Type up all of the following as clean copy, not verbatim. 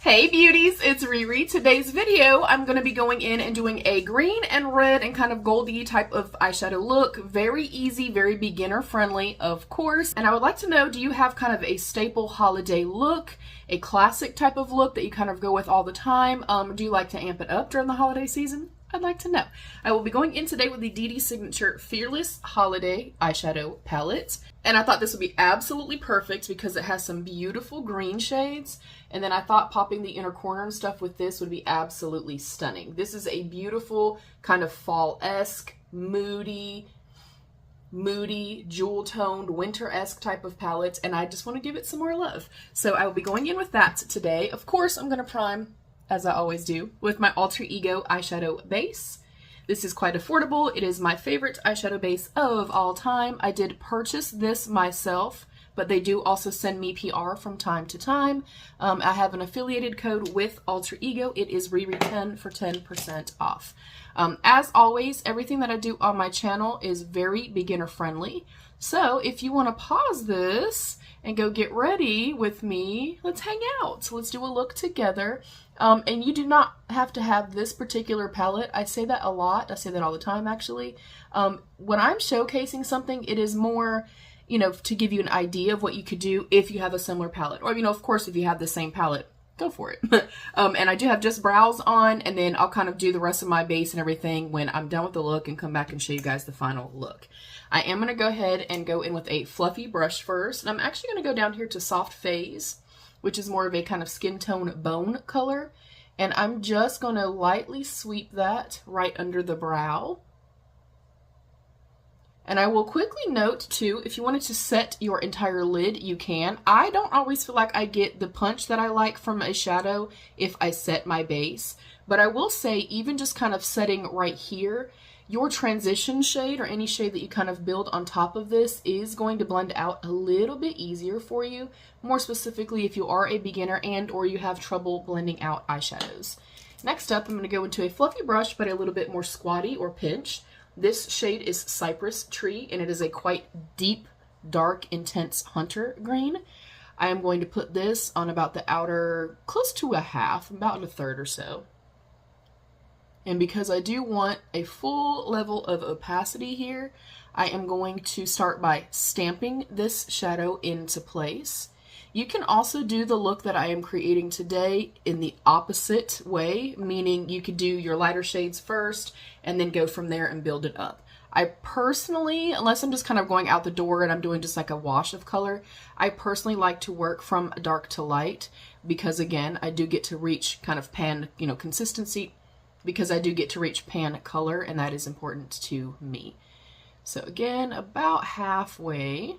Hey beauties, it's Riri. Today's video, I'm going to be going in and doing a green and red and kind of goldy type of eyeshadow look. Very easy, very beginner friendly, of course. And I would like to know, do you have kind of a staple holiday look, a classic type of look that you kind of go with all the time? Do you like to amp it up during the holiday season? I'd like to know. I will be going in today with the DEETS Signature Fearless Holiday Eyeshadow Palette. And I thought this would be absolutely perfect because it has some beautiful green shades. And then I thought popping the inner corner and stuff with this would be absolutely stunning. This is a beautiful kind of fall-esque, moody, jewel-toned, winter-esque type of palette. And I just want to give it some more love. So I will be going in with that today. Of course, I'm going to prime, as I always do, with my Alter Ego eyeshadow base. This is quite affordable. It is my favorite eyeshadow base of all time. I did purchase this myself, but they do also send me PR from time to time. I have an affiliated code with Alter Ego. It is Riri10 for 10% off. As always, everything that I do on my channel is very beginner friendly. So if you want to pause this and go get ready with me, let's hang out. Let's do a look together. And you do not have to have this particular palette. I say that a lot. I say that all the time, actually. When I'm showcasing something, it is more, you know, to give you an idea of what you could do if you have a similar palette. Or, you know, of course, if you have the same palette, go for it. And I do have just brows on, and then I'll kind of do the rest of my base and everything when I'm done with the look and come back and show you guys the final look. I am going to go ahead and go in with a fluffy brush first. And I'm actually going to go down here to Soft Phase, which is more of a kind of skin tone bone color. And I'm just going to lightly sweep that right under the brow. And I will quickly note too, if you wanted to set your entire lid, you can. I don't always feel like I get the punch that I like from a shadow if I set my base. But I will say, even just kind of setting right here, your transition shade or any shade that you kind of build on top of this is going to blend out a little bit easier for you. More specifically, if you are a beginner and or you have trouble blending out eyeshadows. Next up, I'm going to go into a fluffy brush, but a little bit more squatty or pinch. This shade is Cypress Tree, and it is a quite deep, dark, intense hunter green. I am going to put this on about the outer, close to a half, about a third or so. And because I do want a full level of opacity here, I am going to start by stamping this shadow into place. You can also do the look that I am creating today in the opposite way, meaning you could do your lighter shades first and then go from there and build it up. I personally, unless I'm just kind of going out the door and I'm doing just like a wash of color, I personally like to work from dark to light because, again, I do get to reach kind of pan, you know, consistency, because I do get to reach pan color, and that is important to me. So again, about halfway.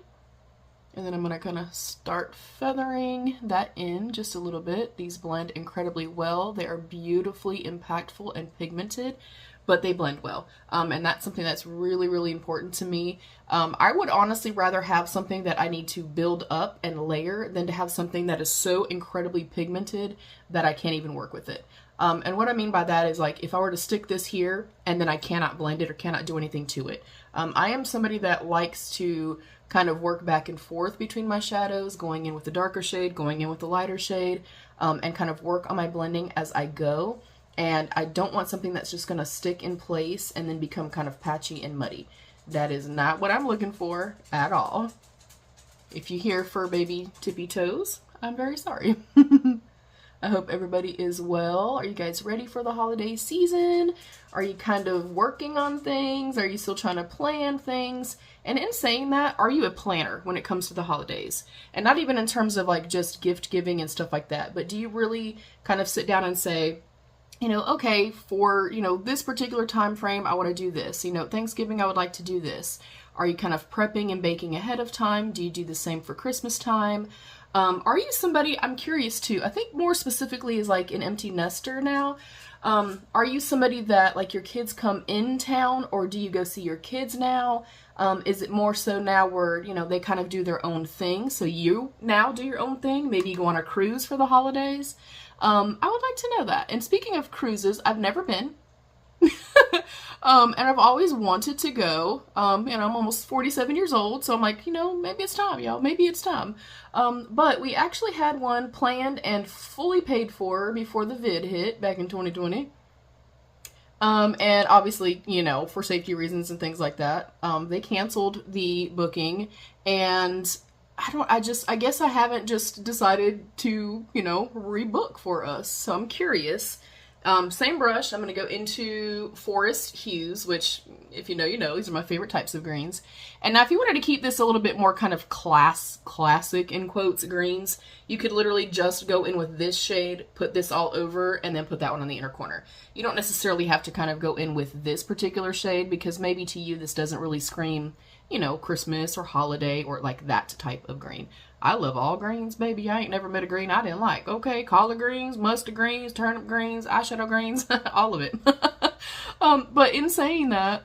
And then I'm going to start feathering that in just a little bit. These blend incredibly well. They are beautifully impactful and pigmented, but they blend well. And that's something that's really, really important to me. I would honestly rather have something that I need to build up and layer than to have something that is so incredibly pigmented that I can't even work with it. And what I mean by that is, like, if I were to stick this here and then I cannot blend it or cannot do anything to it. I am somebody that likes to kind of work back and forth between my shadows, going in with the darker shade, going in with the lighter shade, and kind of work on my blending as I go. And I don't want something that's just going to stick in place and then become kind of patchy and muddy. That is not what I'm looking for at all. If you hear fur baby tippy toes, I'm very sorry. I hope everybody is well. Are you guys ready for the holiday season? Are you kind of working on things? Are you still trying to plan things? And in saying that, are you a planner when it comes to the holidays? And not even in terms of like just gift giving and stuff like that, but do you really kind of sit down and say, you know, okay, for, you know, this particular time frame, I want to do this. You know, Thanksgiving, I would like to do this. Are you kind of prepping and baking ahead of time? Do you do the same for Christmas time? Are you somebody, I'm curious too, I think more specifically is like an empty nester now. Are you somebody that, like, your kids come in town, or do you go see your kids now? Is it more so now where, you know, they kind of do their own thing, so you now do your own thing? Maybe you go on a cruise for the holidays? I would like to know that. And speaking of cruises, I've never been. And I've always wanted to go, and I'm almost 47 years old, so I'm like, you know, maybe it's time, y'all, maybe it's time. But we actually had one planned and fully paid for before the vid hit back in 2020. And obviously, you know, for safety reasons and things like that, they canceled the booking, and I guess I haven't just decided to, you know, rebook for us, so I'm curious. Same brush, I'm going to go into Forest Hues, which, if you know, you know, these are my favorite types of greens. And now if you wanted to keep this a little bit more kind of classic, in quotes, greens, you could literally just go in with this shade, put this all over, and then put that one on the inner corner. You don't necessarily have to kind of go in with this particular shade, because maybe to you this doesn't really scream, you know, Christmas or holiday or like that type of green. I love all greens, baby. I ain't never met a green I didn't like. Okay, collard greens, mustard greens, turnip greens, eyeshadow greens, all of it. But in saying that,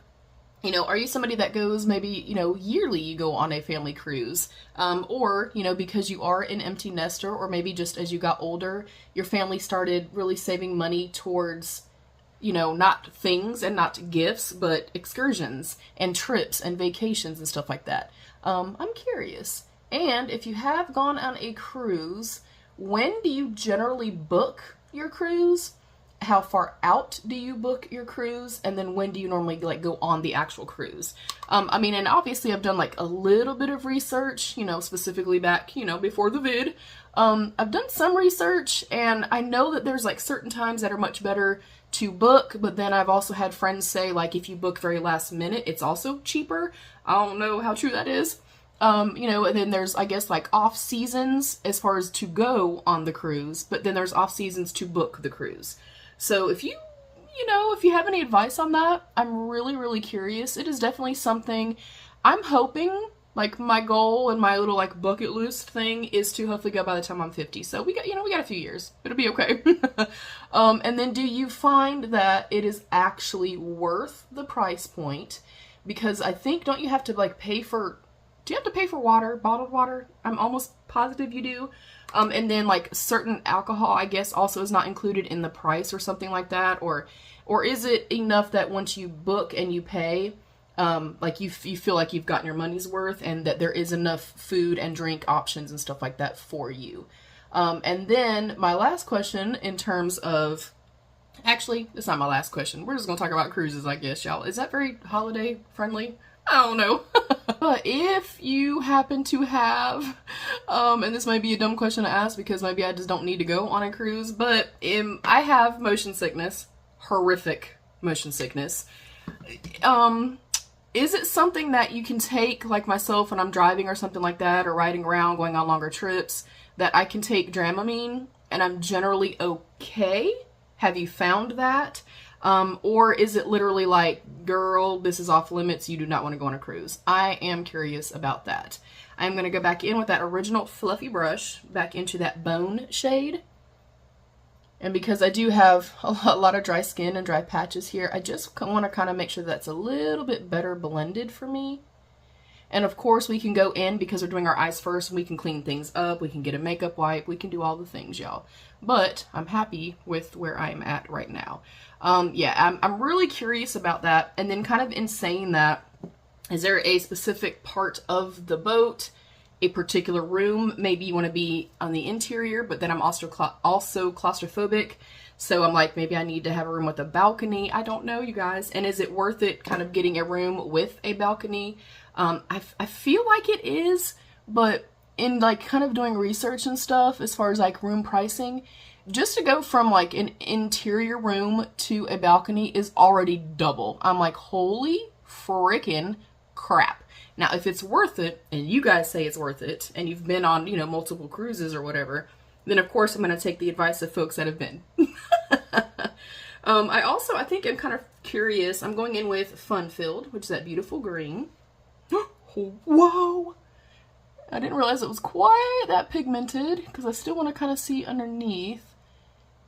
you know, are you somebody that goes maybe, you know, yearly you go on a family cruise? Or, you know, because you are an empty nester, or maybe just as you got older, your family started really saving money towards, you know, not things and not gifts, but excursions and trips and vacations and stuff like that. I'm curious. And if you have gone on a cruise, when do you generally book your cruise? How far out do you book your cruise? And then when do you normally like go on the actual cruise? I mean, and obviously I've done like a little bit of research, you know, specifically back, you know, before the vid. I've done some research, and I know that there's like certain times that are much better to book, but then I've also had friends say like if you book very last minute, it's also cheaper. I don't know how true that is. You know, and then there's, I guess, like off seasons as far as to go on the cruise, but then there's off seasons to book the cruise. So if you know, if you have any advice on that, I'm really, really curious. It is definitely something I'm hoping, like my goal and my little like bucket list thing is to hopefully go by the time I'm 50. So we got, you know, we got a few years. It'll be okay. And then do you find that it is actually worth the price point? Because I think, don't you have to like pay for, do you have to pay for water, bottled water? I'm almost positive you do. And then like certain alcohol, I guess, also is not included in the price or something like that. Or is it enough that once you book and you pay, like you feel like you've gotten your money's worth and that there is enough food and drink options and stuff like that for you? And then my last question in terms of, actually, it's not my last question. We're just going to talk about cruises, I guess, y'all. Is that very holiday friendly? I don't know. But if you happen to have, and this might be a dumb question to ask because maybe I just don't need to go on a cruise, but I have motion sickness, horrific motion sickness. Is it something that you can take, like myself, when I'm driving or something like that, or riding around, going on longer trips, that I can take Dramamine and I'm generally okay? Have you found that? Or is it literally like, girl, this is off limits, you do not want to go on a cruise? I am curious about that. I'm going to go back in with that original fluffy brush, back into that bone shade. And because I do have a lot of dry skin and dry patches here, I just want to kind of make sure that's a little bit better blended for me. And of course we can go in, because we're doing our eyes first, and we can clean things up, we can get a makeup wipe, we can do all the things, y'all. But I'm happy with where I'm at right now. Yeah, I'm really curious about that. And then kind of in saying that, is there a specific part of the boat, a particular room? Maybe you want to be on the interior, but then I'm also claustrophobic. So I'm like, maybe I need to have a room with a balcony. I don't know, you guys. And is it worth it kind of getting a room with a balcony? I feel like it is, but in like kind of doing research and stuff as far as like room pricing, just to go from like an interior room to a balcony is already double. I'm like, holy freaking crap. Now, if it's worth it, and you guys say it's worth it, and you've been on, you know, multiple cruises or whatever, then of course I'm going to take the advice of folks that have been. I think I'm kind of curious. I'm going in with Fun Filled, which is that beautiful green. Whoa! I didn't realize it was quite that pigmented, because I still want to kind of see underneath.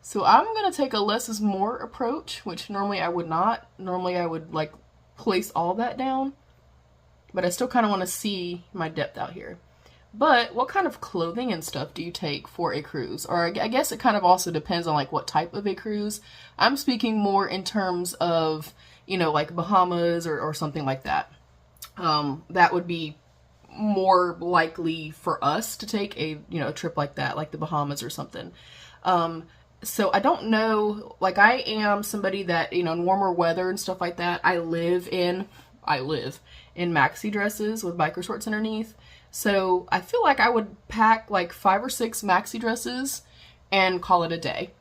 So I'm going to take a less is more approach, which normally I would not. Normally I would like place all that down, but I still kind of want to see my depth out here. But what kind of clothing and stuff do you take for a cruise? Or I guess it kind of also depends on like what type of a cruise. I'm speaking more in terms of, you know, like Bahamas or something like that. That would be more likely for us to take a, you know, a trip like that, like the Bahamas or something. So I don't know, like I am somebody that, you know, in warmer weather and stuff like that, I live in maxi dresses with biker shorts underneath. So I feel like I would pack like 5 or 6 maxi dresses and call it a day.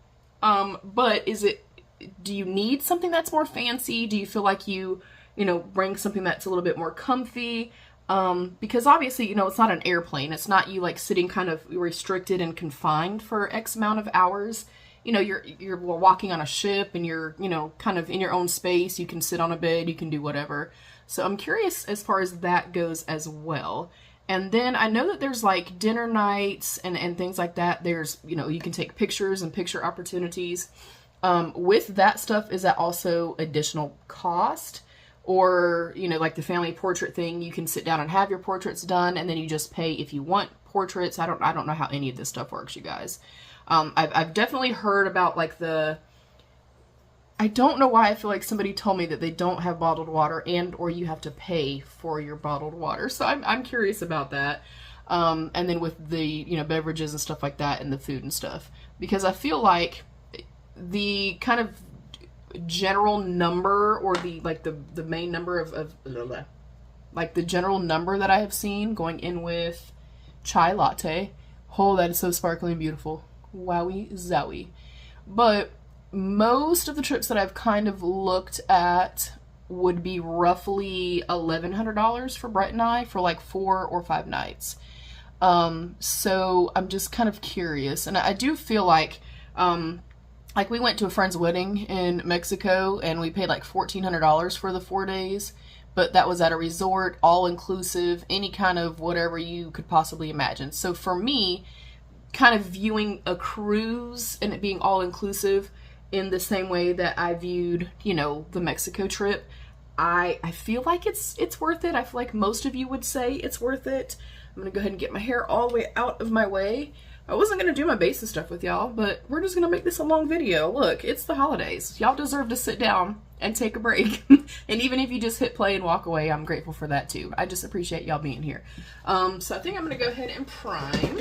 But do you need something that's more fancy? Do you feel like you know, bring something that's a little bit more comfy? Because obviously, you know, it's not an airplane. It's not you like sitting kind of restricted and confined for X amount of hours. You know, you're walking on a ship and you're, you know, kind of in your own space. You can sit on a bed, you can do whatever. So I'm curious as far as that goes as well. And then I know that there's like dinner nights and things like that. There's, you know, you can take pictures and picture opportunities. With that stuff, is that also additional cost? Or, you know, like the family portrait thing, you can sit down and have your portraits done and then you just pay if you want portraits. I don't know how any of this stuff works, you guys. I've definitely heard about like I don't know why I feel like somebody told me that they don't have bottled water or you have to pay for your bottled water. So I'm curious about that. And then with the, you know, beverages and stuff like that and the food and stuff, because I feel like the kind of general number or the main number of like the general number that I have seen going in with chai latte. Oh, that is so sparkling and beautiful. Wowie zowie. But most of the trips that I've kind of looked at would be roughly $1,100 for Brett and I for like 4 or 5 nights. So I'm just kind of curious, and I do feel like we went to a friend's wedding in Mexico and we paid like $1,400 for the 4 days, but that was at a resort, all inclusive, any kind of whatever you could possibly imagine. So for me, kind of viewing a cruise and it being all inclusive in the same way that I viewed, you know, the Mexico trip, I feel like it's worth it. I feel like most of you would say it's worth it. I'm gonna go ahead and get my hair all the way out of my way. I wasn't gonna do my base and stuff with y'all, but we're just gonna make this a long video. Look, it's the holidays. Y'all deserve to sit down and take a break. And even if you just hit play and walk away, I'm grateful for that too. I just appreciate y'all being here. So I think I'm gonna go ahead and prime.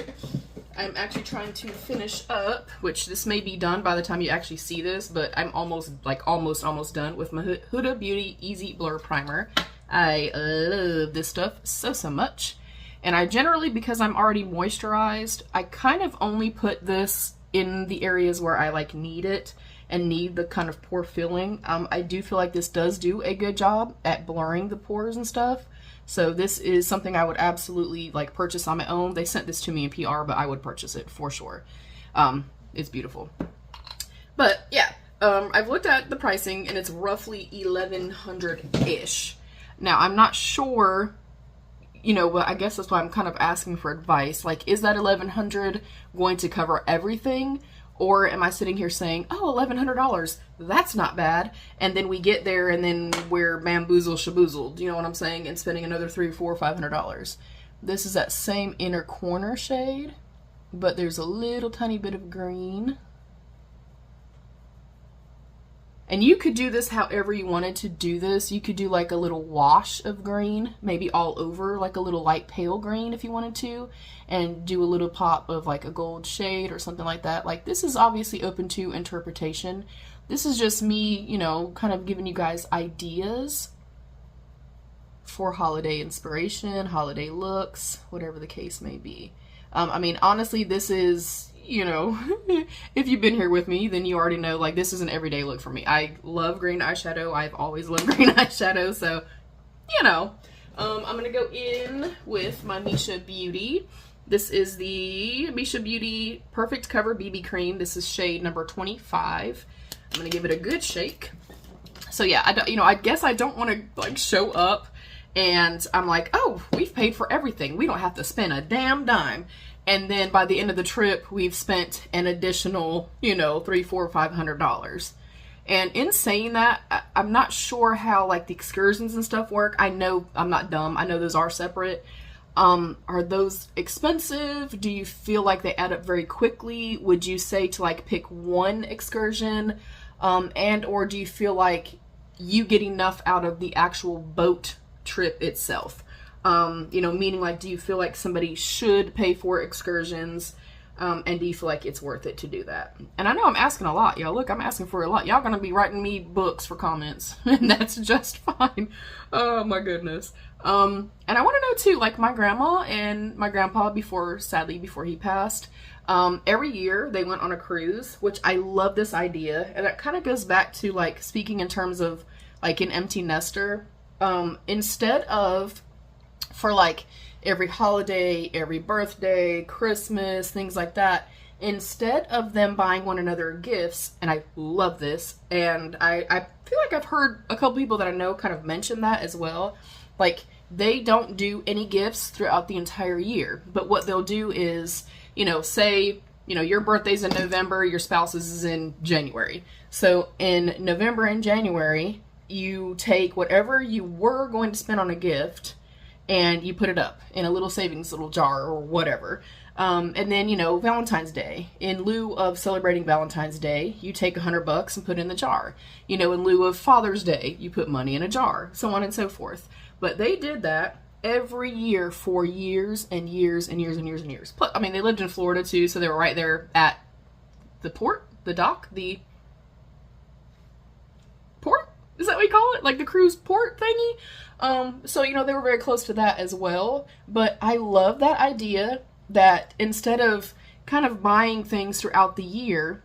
I'm actually trying to finish up, which this may be done by the time you actually see this, but I'm almost done with my Huda Beauty Easy Blur Primer. I love this stuff so much. And I generally, because I'm already moisturized, I kind of only put this in the areas where I like need it and need the kind of pore filling. I do feel like this does do a good job at blurring the pores and stuff. So this is something I would absolutely like purchase on my own. They sent this to me in PR, but I would purchase it for sure. It's beautiful. But yeah, I've looked at the pricing and it's roughly $1,100-ish. Now I'm not sure, you know, but I guess that's why I'm kind of asking for advice. Like, is that $1,100 going to cover everything? Or am I sitting here saying, oh, $1,100, that's not bad. And then we get there and then we're bamboozled, shaboozled, you know what I'm saying? And spending another $300, $400, $500. This is that same inner corner shade, but there's a little tiny bit of green. And you could do this however you wanted to do this. You could do like a little wash of green, maybe all over, like a little light pale green if you wanted to, and do a little pop of like a gold shade or something like that. Like, this is obviously open to interpretation. This is just me, you know, kind of giving you guys ideas for holiday inspiration, holiday looks, whatever the case may be. I mean, honestly, this is, you know, if you've been here with me, then you already know, like, this is an everyday look for me. I love green eyeshadow. I've always loved green eyeshadow, so, you know. I'm going to go in with my Misha Beauty. This is the Misha Beauty Perfect Cover BB Cream. This is shade number 25. I'm going to give it a good shake. So, yeah, I guess I don't want to, like, show up and I'm like, oh, we've paid for everything. We don't have to spend a damn dime. And then by the end of the trip, we've spent an additional, you know, $300, $400, $500. And in saying that, I'm not sure how like the excursions and stuff work. I know I'm not dumb. I know those are separate. Are those expensive? Do you feel like they add up very quickly? Would you say to like pick one excursion? And or do you feel like you get enough out of the actual boat trip itself? You know, meaning like, do you feel like somebody should pay for excursions? And do you feel like it's worth it to do that? And I know I'm asking a lot, y'all. Look, I'm asking for a lot. Y'all gonna be writing me books for comments, and that's just fine. Oh my goodness. And I want to know too, like my grandma and my grandpa sadly before he passed, every year they went on a cruise, which I love this idea. And it kind of goes back to like speaking in terms of like an empty nester. Instead of for like every holiday, every birthday, Christmas, things like that, instead of them buying one another gifts, and I love this, and I feel like I've heard a couple people that I know kind of mention that as well, like they don't do any gifts throughout the entire year, but what they'll do is, you know, say, you know, your birthday's in November, your spouse's is in January. So in November and January, you take whatever you were going to spend on a gift and you put it up in a little savings little jar or whatever. And then, you know, Valentine's Day, in lieu of celebrating Valentine's Day, you take $100 and put it in the jar. You know, in lieu of Father's Day, you put money in a jar, so on and so forth. But they did that every year for years and years and years and years and years. Plus, I mean, they lived in Florida too, so they were right there at the port, the dock, the port? Is that what you call it? Like the cruise port thingy? So, you know, they were very close to that as well. But I love that idea that instead of kind of buying things throughout the year,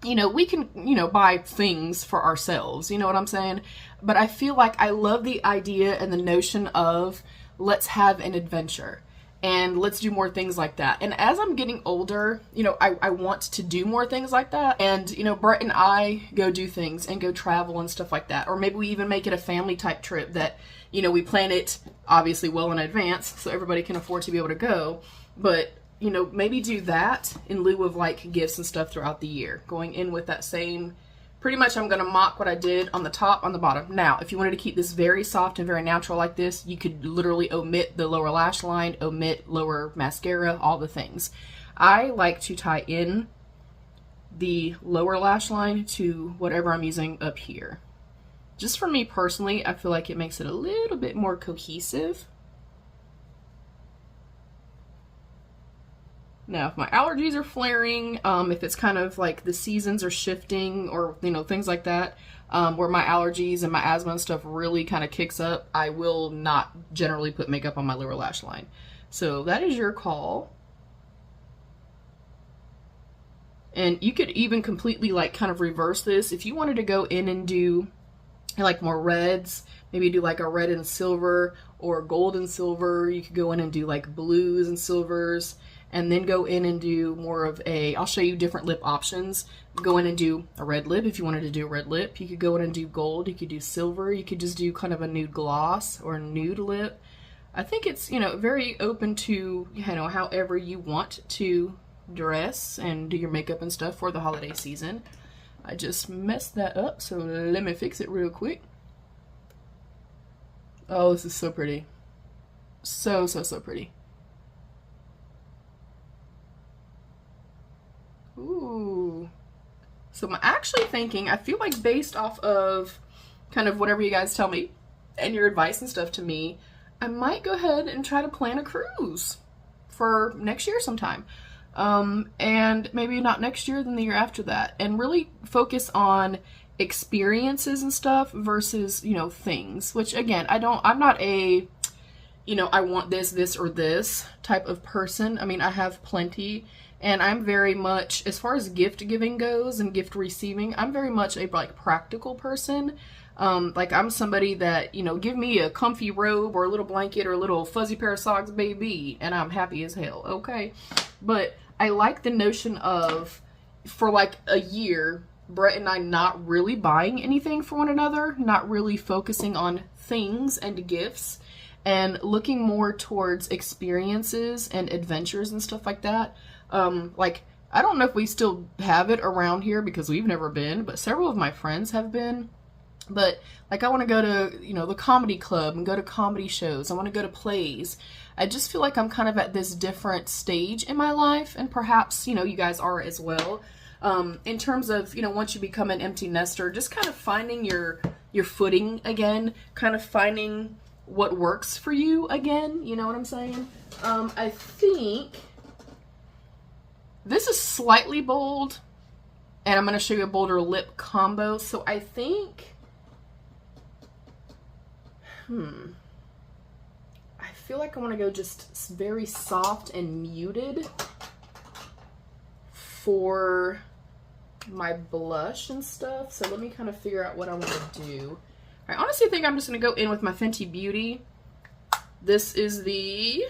you know, we can, you know, buy things for ourselves. You know what I'm saying? But I feel like I love the idea and the notion of let's have an adventure. And let's do more things like that. And as I'm getting older, you know, I want to do more things like that. And, you know, Brett and I go do things and go travel and stuff like that. Or maybe we even make it a family type trip that, you know, we plan it obviously well in advance so everybody can afford to be able to go. But, you know, maybe do that in lieu of like gifts and stuff throughout the year. Going in with that same, pretty much I'm going to mock what I did on the top, on the bottom. Now, if you wanted to keep this very soft and very natural like this, you could literally omit the lower lash line, omit lower mascara, all the things. I like to tie in the lower lash line to whatever I'm using up here. Just for me personally, I feel like it makes it a little bit more cohesive. Now, if my allergies are flaring, if it's kind of like the seasons are shifting or, you know, things like that, where my allergies and my asthma and stuff really kind of kicks up, I will not generally put makeup on my lower lash line. So that is your call. And you could even completely like kind of reverse this. If you wanted to go in and do like more reds, maybe do like a red and silver or gold and silver, you could go in and do like blues and silvers. And then go in and do more of a, I'll show you different lip options. Go in and do a red lip if you wanted to do a red lip. You could go in and do gold. You could do silver. You could just do kind of a nude gloss or a nude lip. I think it's, you know, very open to, you know, however you want to dress and do your makeup and stuff for the holiday season. I just messed that up, so let me fix it real quick. Oh, this is so pretty. So, so, so pretty. Ooh. So I'm actually thinking, I feel like based off of kind of whatever you guys tell me and your advice and stuff to me, I might go ahead and try to plan a cruise for next year sometime. And maybe not next year, then the year after that. And really focus on experiences and stuff versus, you know, things. Which again, I'm not a, you know, I want this, this, or this type of person. I mean, I have plenty. And I'm very much, as far as gift giving goes and gift receiving, I'm very much a like practical person. Like I'm somebody that, you know, give me a comfy robe or a little blanket or a little fuzzy pair of socks, baby, and I'm happy as hell, okay? But I like the notion of, for like a year, Brett and I not really buying anything for one another, not really focusing on things and gifts, and looking more towards experiences and adventures and stuff like that. Like, I don't know if we still have it around here because we've never been, but several of my friends have been. But like I want to go to, you know, the comedy club and go to comedy shows. I want to go to plays. I just feel like I'm kind of at this different stage in my life, and perhaps, you know, you guys are as well. In terms of, you know, once you become an empty nester, just kind of finding your footing again, kind of finding what works for you again, you know what I'm saying? I think this is slightly bold, and I'm going to show you a bolder lip combo, so I think, I feel like I want to go just very soft and muted for my blush and stuff. So let me kind of figure out what I want to do. I honestly think I'm just going to go in with my Fenty Beauty. This is the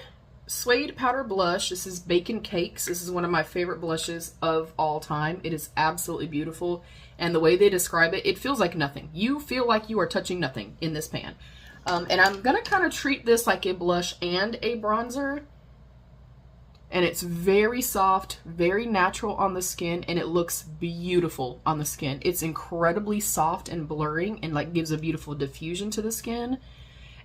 Suede Powder Blush. This is Bacon Cakes. This is one of my favorite blushes of all time. It is absolutely beautiful. And the way they describe it, it feels like nothing. You feel like you are touching nothing in this pan. And I'm going to kind of treat this like a blush and a bronzer. And it's very soft, very natural on the skin, and it looks beautiful on the skin. It's incredibly soft and blurring and like gives a beautiful diffusion to the skin.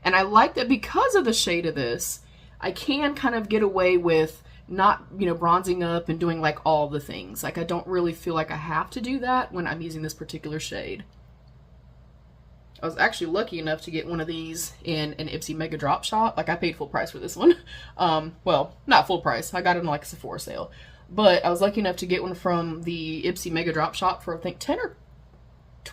And I like that because of the shade of this, I can kind of get away with not, you know, bronzing up and doing like all the things. Like I don't really feel like I have to do that when I'm using this particular shade. I was actually lucky enough to get one of these in an IPSY Mega Drop shop. Like I paid full price for this one. Well, not full price. I got it in like a Sephora sale. But I was lucky enough to get one from the IPSY Mega Drop shop for I think $10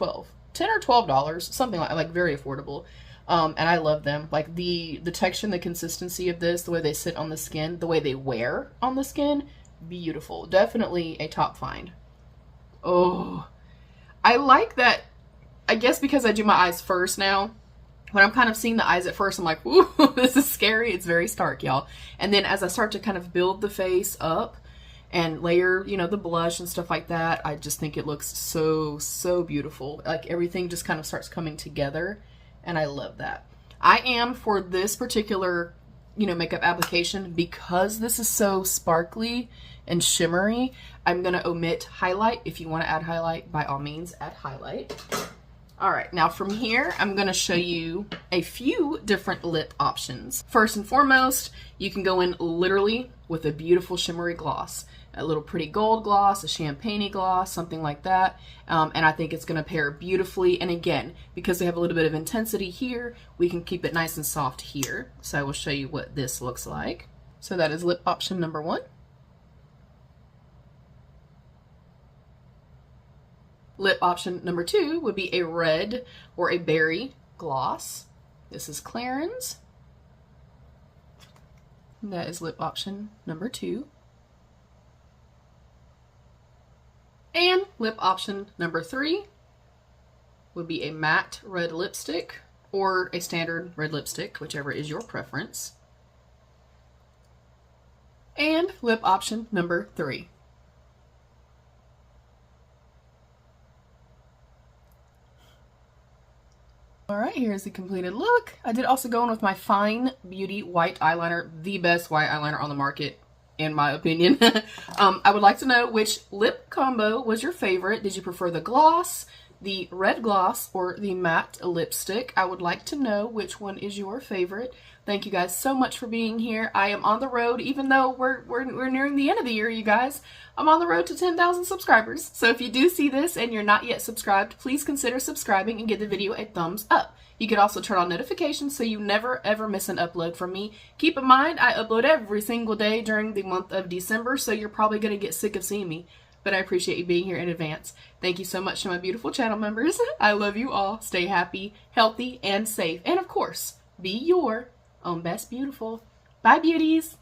or $12, something like very affordable. And I love them. Like the texture and the consistency of this, the way they sit on the skin, the way they wear on the skin, beautiful. Definitely a top find. Oh, I like that. I guess because I do my eyes first now, when I'm kind of seeing the eyes at first, I'm like, ooh, this is scary. It's very stark, y'all. And then as I start to kind of build the face up and layer, you know, the blush and stuff like that, I just think it looks so, so beautiful. Like everything just kind of starts coming together, and I love that. I am, for this particular, you know, makeup application, because this is so sparkly and shimmery, I'm going to omit highlight. If you want to add highlight, by all means, add highlight. All right, now from here, I'm going to show you a few different lip options. First and foremost, you can go in literally with a beautiful shimmery gloss. A little pretty gold gloss, a champagne-y gloss, something like that. And I think it's going to pair beautifully. And again, because they have a little bit of intensity here, we can keep it nice and soft here. So I will show you what this looks like. So that is lip option number 1. Lip option number 2 would be a red or a berry gloss. This is Clarins. And that is lip option number 2. And lip option number 3 would be a matte red lipstick or a standard red lipstick, whichever is your preference. And lip option number 3. Alright, here's the completed look. I did also go in with my Fine Beauty white eyeliner, the best white eyeliner on the market, in my opinion. I would like to know which lip combo was your favorite. Did you prefer the gloss, the red gloss, or the matte lipstick? I would like to know which one is your favorite. Thank you guys so much for being here. I am on the road, even though we're nearing the end of the year, you guys. I'm on the road to 10,000 subscribers. So if you do see this and you're not yet subscribed, please consider subscribing and give the video a thumbs up. You can also turn on notifications so you never ever miss an upload from me. Keep in mind, I upload every single day during the month of December, so you're probably going to get sick of seeing me. But I appreciate you being here in advance. Thank you so much to my beautiful channel members. I love you all. Stay happy, healthy, and safe. And of course, be your own best beautiful. Bye, beauties.